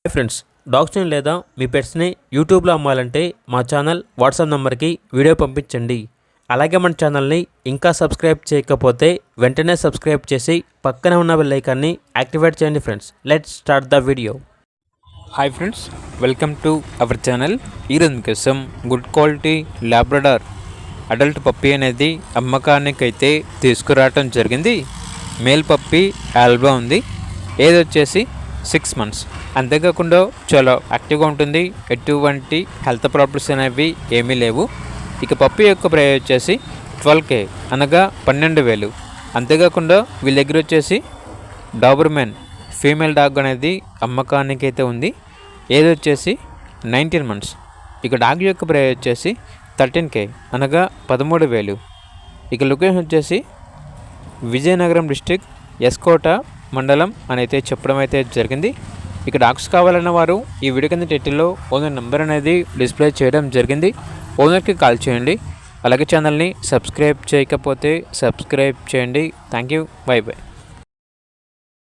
Hi friends, డాగ్స్ని లేదా మీ పెట్స్ని యూట్యూబ్లో అమ్మాలంటే మా ఛానల్ వాట్సాప్ నెంబర్కి వీడియో పంపించండి. అలాగే మన ఛానల్ని ఇంకా సబ్స్క్రైబ్ చేయకపోతే వెంటనే సబ్స్క్రైబ్ చేసి పక్కనే ఉన్న బెల్ ఐకాన్ని యాక్టివేట్ చేయండి. Friends, let's start the video. Hi friends, welcome to our channel. ఈరోజు కోసం good quality Labrador adult puppy అనేది అమ్మకానికైతే తీసుకురావటం జరిగింది. మేల్ పప్పీ ఆల్బా ఉంది. ఏది వచ్చేసి 6 months. అంతేకాకుండా చాలా యాక్టివ్గా ఉంటుంది. ఎటువంటి హెల్త్ ప్రాబ్లమ్స్ అనేవి ఏమీ లేవు. ఇక పప్పీ యొక్క ప్రైస్ వచ్చేసి 12K, అనగా 12,000. అంతేకాకుండా వీళ్ళ దగ్గర వచ్చేసి డాబర్మెన్ ఫీమేల్ డాగ్ అనేది అమ్మకానికి అయితే ఉంది. ఏది వచ్చేసి 19 months. ఇక డాగ్ యొక్క ప్రైస్ వచ్చేసి 13K, అనగా 13,000. ఇక లొకేషన్ వచ్చేసి విజయనగరం డిస్టిక్, ఎస్కోట మండలం అని అయితే చెప్పడం అయితే జరిగింది. ఇక డాగ్స్ కావాలన్న వారు ఈ వీడియో కింద టైటిల్లో ఓనర్ నెంబర్ అనేది డిస్ప్లే చేయడం జరిగింది. ఓనర్కి కాల్ చేయండి. అలాగే ఛానల్ని సబ్స్క్రైబ్ చేయకపోతే సబ్స్క్రైబ్ చేయండి. Thank you. By by.